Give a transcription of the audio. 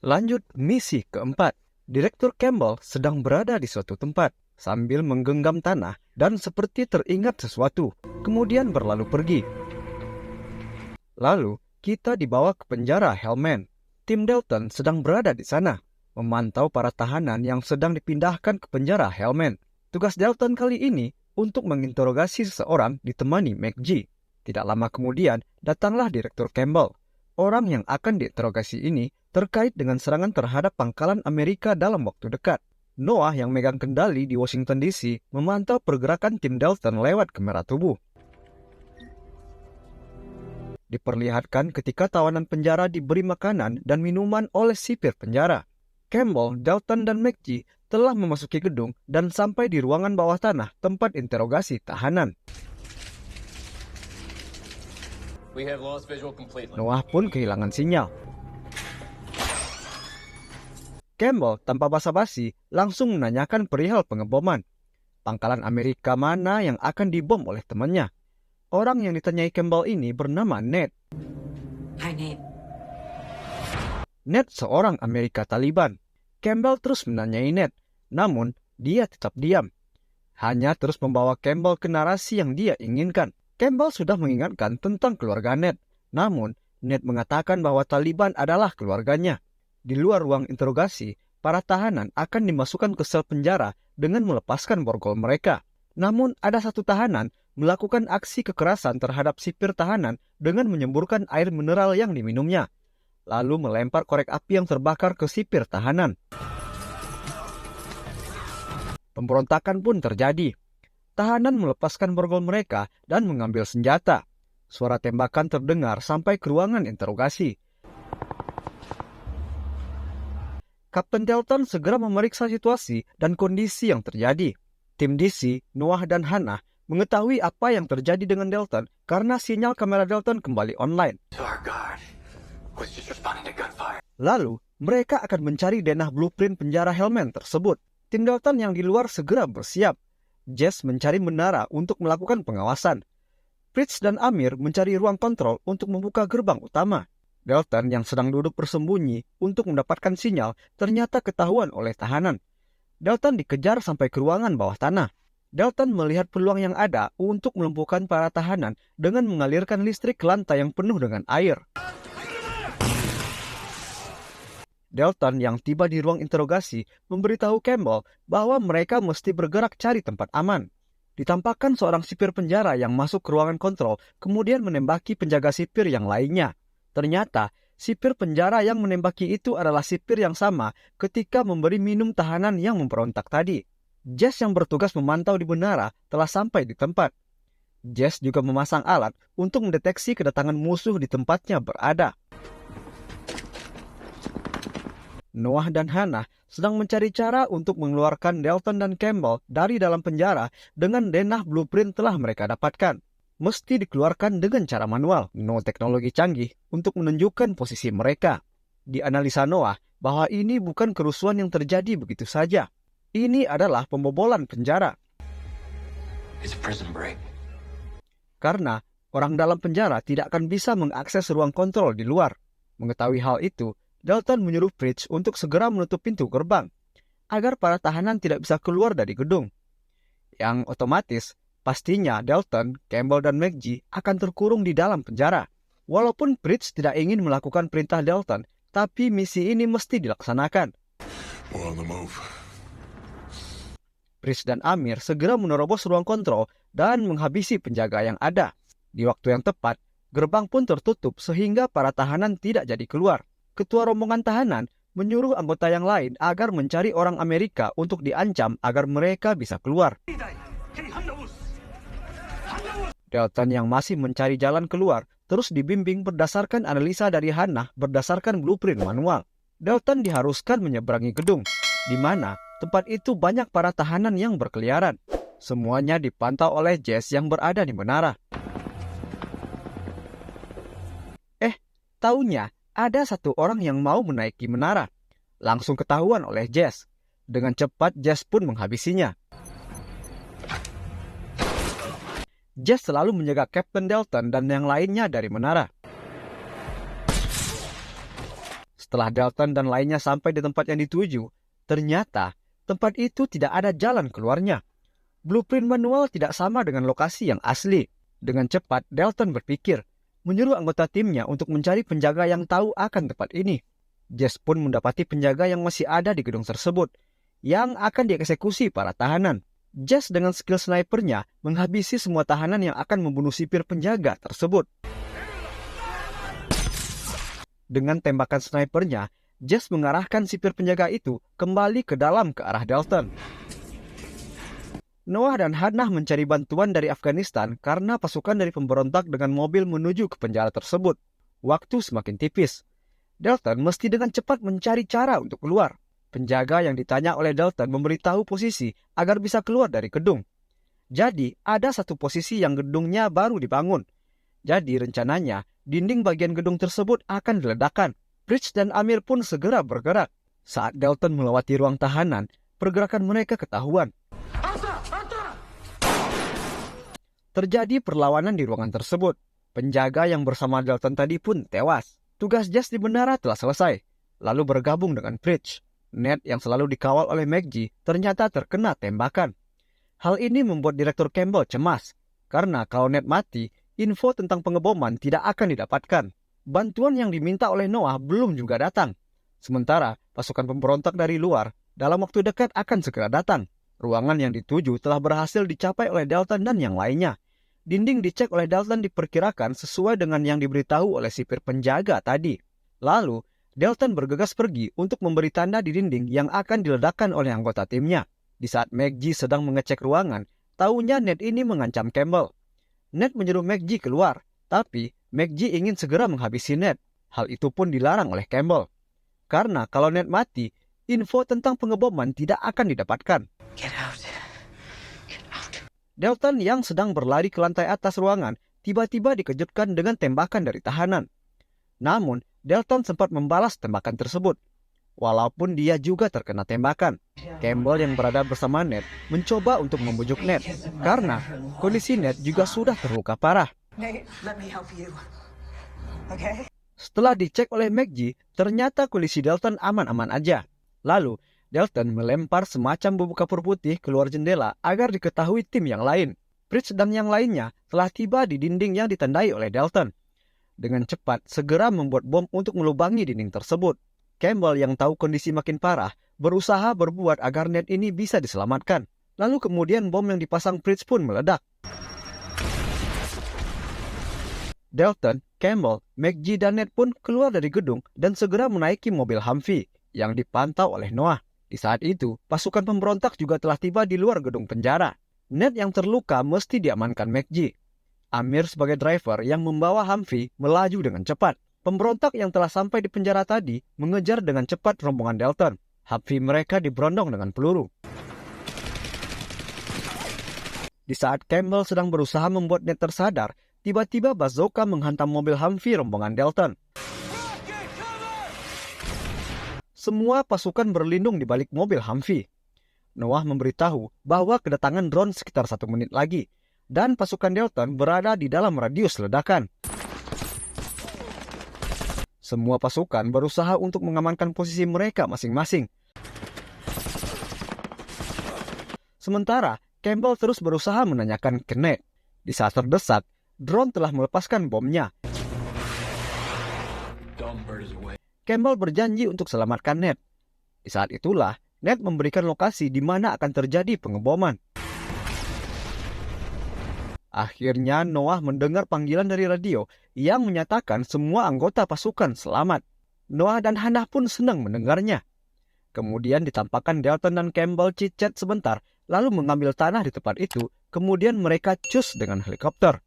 Lanjut misi keempat. Direktur Campbell sedang berada di suatu tempat sambil menggenggam tanah dan seperti teringat sesuatu, kemudian berlalu pergi. Lalu, kita dibawa ke penjara Hellman. Tim Dalton sedang berada di sana, memantau para tahanan yang sedang dipindahkan ke penjara Hellman. Tugas Dalton kali ini untuk menginterogasi seseorang ditemani McG. Tidak lama kemudian, datanglah Direktur Campbell. Orang yang akan diinterogasi ini terkait dengan serangan terhadap pangkalan Amerika dalam waktu dekat. Noah yang megang kendali di Washington DC memantau pergerakan tim Dalton lewat kamera tubuh. Diperlihatkan ketika tawanan penjara diberi makanan dan minuman oleh sipir penjara. Campbell, Dalton, dan McG telah memasuki gedung dan sampai di ruangan bawah tanah tempat interogasi tahanan. Noah pun kehilangan sinyal. Campbell tanpa basa-basi langsung menanyakan perihal pengeboman. Pangkalan Amerika mana yang akan dibom oleh temannya? Orang yang ditanyai Campbell ini bernama Ned. Hi, Nate. Ned seorang Amerika Taliban. Campbell terus menanyai Ned, namun dia tetap diam. Hanya terus membawa Campbell ke narasi yang dia inginkan. Campbell sudah mengingatkan tentang keluarga Ned, namun Ned mengatakan bahwa Taliban adalah keluarganya. Di luar ruang interogasi, para tahanan akan dimasukkan ke sel penjara dengan melepaskan borgol mereka. Namun ada satu tahanan melakukan aksi kekerasan terhadap sipir tahanan dengan menyemburkan air mineral yang diminumnya, lalu melempar korek api yang terbakar ke sipir tahanan. Pemberontakan pun terjadi. Tahanan melepaskan borgol mereka dan mengambil senjata. Suara tembakan terdengar sampai ke ruangan interogasi. Kapten Dalton segera memeriksa situasi dan kondisi yang terjadi. Tim DC, Noah, dan Hannah mengetahui apa yang terjadi dengan Dalton karena sinyal kamera Dalton kembali online. Lalu, mereka akan mencari denah blueprint penjara Hellman tersebut. Tim Dalton yang di luar segera bersiap. Jess mencari menara untuk melakukan pengawasan. Fritz dan Amir mencari ruang kontrol untuk membuka gerbang utama. Dalton yang sedang duduk bersembunyi untuk mendapatkan sinyal ternyata ketahuan oleh tahanan. Dalton dikejar sampai ke ruangan bawah tanah. Dalton melihat peluang yang ada untuk melumpuhkan para tahanan dengan mengalirkan listrik ke lantai yang penuh dengan air. Dalton yang tiba di ruang interogasi memberitahu Campbell bahwa mereka mesti bergerak cari tempat aman. Ditampakkan seorang sipir penjara yang masuk ke ruangan kontrol kemudian menembaki penjaga sipir yang lainnya. Ternyata, sipir penjara yang menembaki itu adalah sipir yang sama ketika memberi minum tahanan yang memberontak tadi. Jess yang bertugas memantau di menara telah sampai di tempat. Jess juga memasang alat untuk mendeteksi kedatangan musuh di tempatnya berada. Noah dan Hannah sedang mencari cara untuk mengeluarkan Dalton dan Campbell dari dalam penjara dengan denah blueprint telah mereka dapatkan. Mesti dikeluarkan dengan cara manual, no teknologi canggih untuk menunjukkan posisi mereka. Dianalisa Noah bahwa ini bukan kerusuhan yang terjadi begitu saja. Ini adalah pembobolan penjara. Karena orang dalam penjara tidak akan bisa mengakses ruang kontrol di luar. Mengetahui hal itu, Dalton menyuruh Fritz untuk segera menutup pintu gerbang, agar para tahanan tidak bisa keluar dari gedung. Yang otomatis, pastinya Dalton, Campbell, dan McG akan terkurung di dalam penjara. Walaupun Fritz tidak ingin melakukan perintah Dalton, tapi misi ini mesti dilaksanakan. Fritz dan Amir segera menerobos ruang kontrol dan menghabisi penjaga yang ada. Di waktu yang tepat, gerbang pun tertutup sehingga para tahanan tidak jadi keluar. Ketua rombongan tahanan menyuruh anggota yang lain agar mencari orang Amerika untuk diancam agar mereka bisa keluar. Dalton yang masih mencari jalan keluar terus dibimbing berdasarkan analisa dari Hannah berdasarkan blueprint manual. Dalton diharuskan menyeberangi gedung, di mana tempat itu banyak para tahanan yang berkeliaran. Semuanya dipantau oleh Jess yang berada di menara. Taunya ada satu orang yang mau menaiki menara. Langsung ketahuan oleh Jess. Dengan cepat Jess pun menghabisinya. Jess selalu menjaga Kapten Dalton dan yang lainnya dari menara. Setelah Dalton dan lainnya sampai di tempat yang dituju, ternyata tempat itu tidak ada jalan keluarnya. Blueprint manual tidak sama dengan lokasi yang asli. Dengan cepat, Dalton berpikir, menyuruh anggota timnya untuk mencari penjaga yang tahu akan tempat ini. Jess pun mendapati penjaga yang masih ada di gedung tersebut, yang akan dieksekusi para tahanan. Jess dengan skill snipernya menghabisi semua tahanan yang akan membunuh sipir penjaga tersebut. Dengan tembakan snipernya, Jess mengarahkan sipir penjaga itu kembali ke dalam ke arah Dalton. Noah dan Hannah mencari bantuan dari Afghanistan karena pasukan dari pemberontak dengan mobil menuju ke penjara tersebut. Waktu semakin tipis. Dalton mesti dengan cepat mencari cara untuk keluar. Penjaga yang ditanya oleh Dalton memberitahu posisi agar bisa keluar dari gedung. Jadi, ada satu posisi yang gedungnya baru dibangun. Jadi, rencananya, dinding bagian gedung tersebut akan diledakkan. Pritch dan Amir pun segera bergerak. Saat Dalton melewati ruang tahanan, pergerakan mereka ketahuan. Terjadi perlawanan di ruangan tersebut. Penjaga yang bersama Dalton tadi pun tewas. Tugas Jess di bendara telah selesai, lalu bergabung dengan Pritch. Ned yang selalu dikawal oleh McGee ternyata terkena tembakan. Hal ini membuat Direktur Campbell cemas, karena kalau Ned mati, info tentang pengeboman tidak akan didapatkan. Bantuan yang diminta oleh Noah belum juga datang. Sementara pasukan pemberontak dari luar dalam waktu dekat akan segera datang. Ruangan yang dituju telah berhasil dicapai oleh Dalton dan yang lainnya. Dinding dicek oleh Dalton diperkirakan sesuai dengan yang diberitahu oleh sipir penjaga tadi. Lalu, Dalton bergegas pergi untuk memberi tanda di dinding yang akan diledakkan oleh anggota timnya. Di saat McGee sedang mengecek ruangan, taunya Ned ini mengancam Campbell. Ned menyuruh McGee keluar, tapi McGee ingin segera menghabisi Ned. Hal itu pun dilarang oleh Campbell. Karena kalau Ned mati, info tentang pengeboman tidak akan didapatkan. Get out. Get out. Dalton yang sedang berlari ke lantai atas ruangan tiba-tiba dikejutkan dengan tembakan dari tahanan. Namun, Dalton sempat membalas tembakan tersebut. Walaupun dia juga terkena tembakan, Campbell yang berada bersama Ned mencoba untuk membujuk Ned karena kondisi Ned juga sudah terluka parah. Nate, let me help you. Okay? Setelah dicek oleh McGee, ternyata kondisi Dalton aman-aman aja. Lalu, Dalton melempar semacam bubuk kapur putih keluar jendela agar diketahui tim yang lain. Pritch dan yang lainnya telah tiba di dinding yang ditandai oleh Dalton. Dengan cepat, segera membuat bom untuk melubangi dinding tersebut. Campbell yang tahu kondisi makin parah, berusaha berbuat agar Ned ini bisa diselamatkan. Lalu kemudian bom yang dipasang Pritch pun meledak. Dalton, Campbell, McGee dan Ned pun keluar dari gedung dan segera menaiki mobil Humvee yang dipantau oleh Noah. Di saat itu, pasukan pemberontak juga telah tiba di luar gedung penjara. Ned yang terluka mesti diamankan McGee. Amir sebagai driver yang membawa Humvee melaju dengan cepat. Pemberontak yang telah sampai di penjara tadi mengejar dengan cepat rombongan Dalton. Humvee mereka diberondong dengan peluru. Di saat Campbell sedang berusaha membuat Ned tersadar, tiba-tiba bazooka menghantam mobil Humvee rombongan Dalton. Semua pasukan berlindung di balik mobil Humvee. Noah memberitahu bahwa kedatangan drone sekitar 1 menit lagi, dan pasukan Dalton berada di dalam radius ledakan. Semua pasukan berusaha untuk mengamankan posisi mereka masing-masing. Sementara, Campbell terus berusaha menanyakan ke Ned. Di saat terdesak, drone telah melepaskan bomnya. Campbell berjanji untuk selamatkan Ned. Di saat itulah, Ned memberikan lokasi di mana akan terjadi pengeboman. Akhirnya Noah mendengar panggilan dari radio yang menyatakan semua anggota pasukan selamat. Noah dan Hannah pun senang mendengarnya. Kemudian ditampakkan Dalton dan Campbell chit-chat sebentar, lalu mengambil tanah di tempat itu, kemudian mereka cus dengan helikopter.